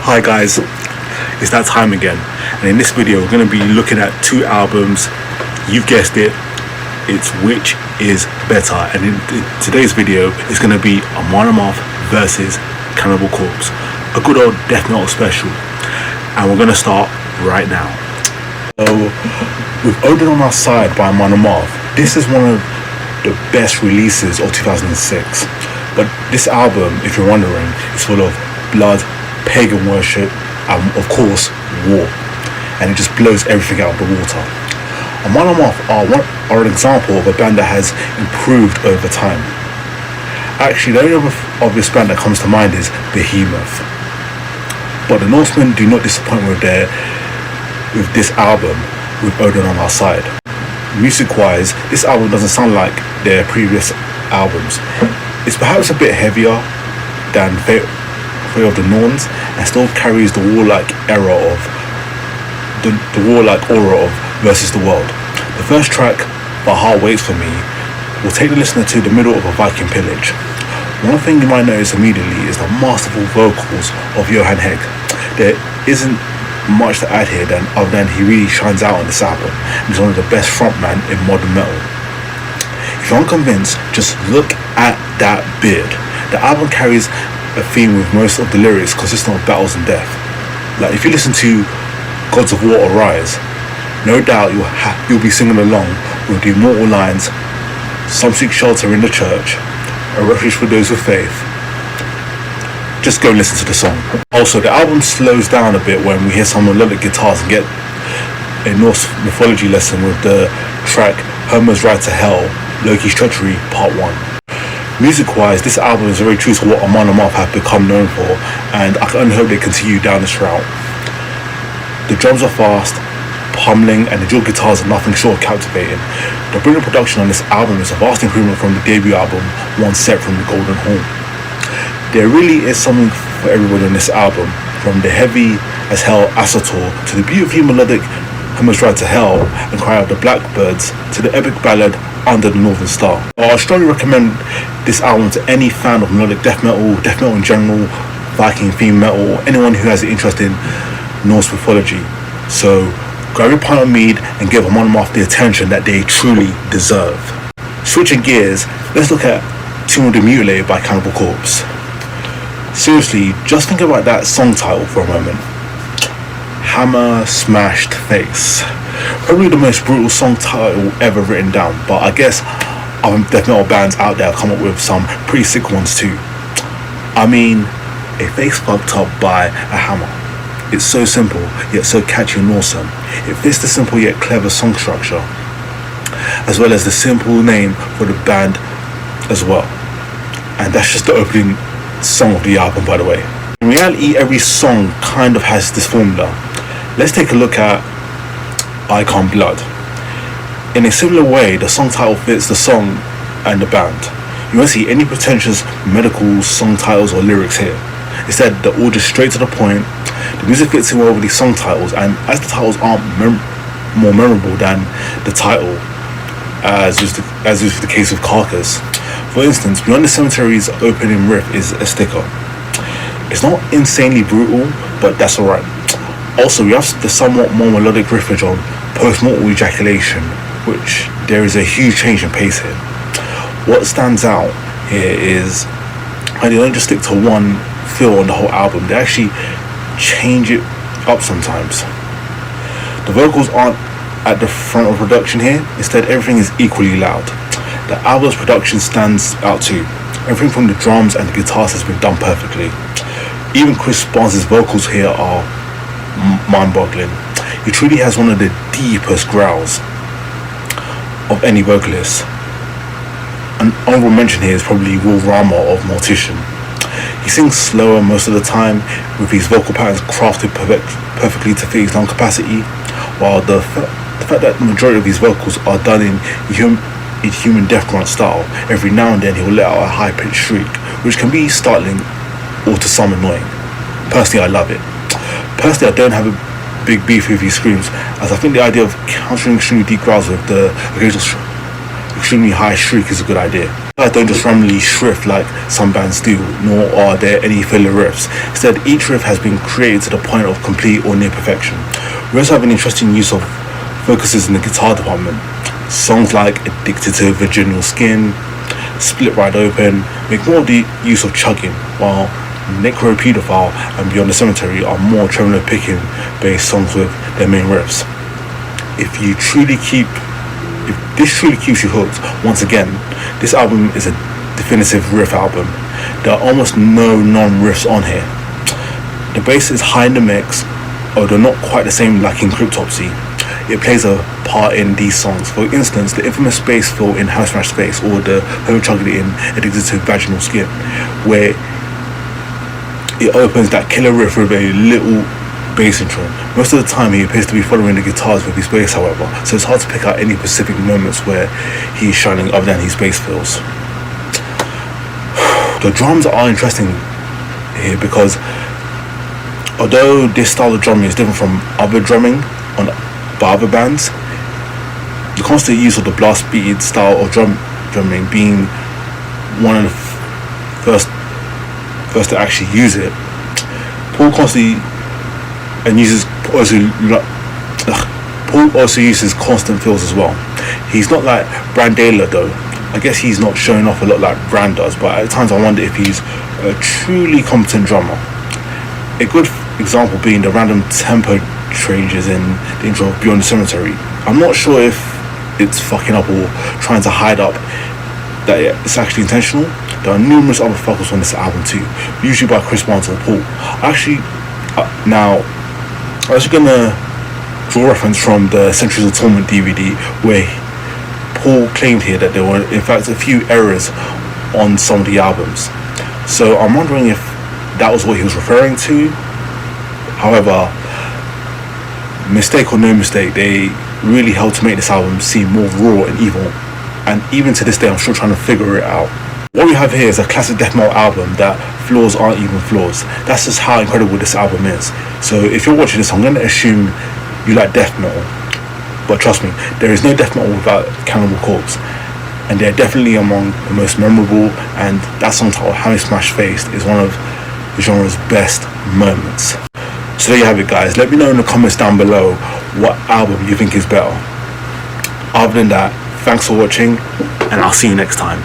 Hi guys, it's that time again, and in this video we're going to be looking at two albums. You've guessed it, it's which is better, and in today's video it's going to be AMON AMARTH versus Cannibal Corpse, a good old death metal special, and we're going to start right now. So with Oden on Our Side by AMON AMARTH, this is one of the best releases of 2006, but this album, if you're wondering, is full of blood, pagan worship, and of course war, and it just blows everything out of the water. AMON AMARTH are an example of a band that has improved over time. Actually, the only other obvious band that comes to mind is Behemoth, but the Norsemen do not disappoint with this album with Oden on Our Side. Music wise, this album doesn't sound like their previous albums. It's perhaps a bit heavier than Fate of the Norns, and still carries the warlike era of the warlike aura of Versus the World. The first track, But Heart Waits For Me, will take the listener to the middle of a Viking pillage. One thing you might notice immediately is the masterful vocals of Johan Hegg. There isn't much to add here other than he really shines out on this album, and he's one of the best frontmen in modern metal. If you're unconvinced, just look at that beard. The album carries a theme with most of the lyrics consisting of battles and death. Like if you listen to Gods of War Arise, no doubt you'll be singing along with the immortal lines, "Some seek shelter in the church, a refuge for those with faith." Just go and listen to the song. Also, the album slows down a bit when we hear some melodic guitars and get a Norse mythology lesson with the track Homer's Ride to Hell, Loki's Treachery Part 1. Music-wise, this album is very true to what AMON AMARTH have become known for, and I can only hope they continue down this route. The drums are fast, pummeling, and the dual guitars are nothing short of captivating. The brilliant production on this album is a vast improvement from the debut album, One Step from the Golden Horn. There really is something for everybody on this album, from the heavy as hell Asator to the beautifully melodic Homer's Ride to Hell and Cry Out the Blackbirds to the epic ballad Under the Northern Star. I strongly recommend this album to any fan of melodic death metal in general, Viking theme metal, or anyone who has an interest in Norse mythology. So grab your pint of mead and give AMON AMARTH the attention that they truly deserve. Switching gears, let's look at Tomb of the Mutilated by Cannibal Corpse. Seriously, just think about that song title for a moment. Hammer Smashed Face. Probably the most brutal song title ever written down, but I guess other death metal bands out there come up with some pretty sick ones too. I mean, a face fucked up by a hammer. It's so simple, yet so catchy and awesome. It fits the simple yet clever song structure, as well as the simple name for the band as well. And that's just the opening song of the album, by the way. In reality, every song kind of has this formula. Let's take a look at Icon Blood. In a similar way, the song title fits the song and the band. You won't see any pretentious medical song titles or lyrics here. Instead, they're all just straight to the point. The music fits in well with these song titles, and as the titles aren't more memorable than the title, as is the case with Carcass. For instance, Beyond the Cemetery's opening riff is a sticker. It's not insanely brutal, but that's alright. Also, we have the somewhat more melodic riffage on Post-Mortal Ejaculation, which there is a huge change in pace here. What stands out here is how they don't just stick to one feel on the whole album, they actually change it up sometimes. The vocals aren't at the front of production here, instead everything is equally loud. The album's production stands out too. Everything from the drums and the guitars has been done perfectly. Even Chris Barnes' vocals here are mind-boggling. He truly has one of the deepest growls of any vocalist. An honorable mention here is probably Will Rama of Mortician. He sings slower most of the time, with his vocal patterns crafted perfectly to fit his lung capacity, while the fact that the majority of his vocals are done in human death grunt style. Every now and then he will let out a high-pitched shriek, which can be startling or to some annoying. Personally, I love it. Personally, I don't have a big beef with his screams, as I think the idea of countering extremely deep growls with the occasional extremely high shriek is a good idea. I don't just randomly shrift like some bands do, nor are there any filler riffs. Instead, each riff has been created to the point of complete or near perfection. We also have an interesting use of focuses in the guitar department. Songs like Addicted to Virginal Skin, Split Wide Open make more of the use of chugging, while Necropedophile and Beyond the Cemetery are more tremolo picking based songs with their main riffs. If this truly keeps you hooked, once again, this album is a definitive riff album. There are almost no non-riffs on here. The bass is high in the mix, although not quite the same like in Cryptopsy. It plays a part in these songs. For instance, the infamous bass fill in House Smash Space, or the Home Chugged in Addicted to Vaginal Skin, where it opens that killer riff with a little bass intro. Most of the time he appears to be following the guitars with his bass, however, so it's hard to pick out any specific moments where he's shining other than his bass fills. The drums are interesting here because although this style of drumming is different from other drumming by other bands, the constant use of the blast beated style of drumming being one of the first to actually use it, Paul also uses constant fills as well. He's not like Brandela though. I guess he's not showing off a lot like Brand does, but at times I wonder if he's a truly competent drummer. A good example being the random tempo changes in the intro of Beyond the Cemetery. I'm not sure if it's fucking up or trying to hide up that it's actually intentional. There are numerous other vocals on this album too, usually by Chris Barnes or Paul. Now, I was gonna draw reference from the Centuries of Torment DVD, where Paul claimed here that there were in fact a few errors on some of the albums. So I'm wondering if that was what he was referring to. However, mistake or no mistake, they really helped to make this album seem more raw and evil. And even to this day, I'm still trying to figure it out. What we have here is a classic death metal album that flaws aren't even flaws. That's just how incredible this album is. So if you're watching this, I'm going to assume you like death metal. But trust me, there is no death metal without Cannibal Corpse. And they're definitely among the most memorable, and that song titled Hammy Smash Faced is one of the genre's best moments. So there you have it, guys. Let me know in the comments down below what album you think is better. Other than that, thanks for watching, and I'll see you next time.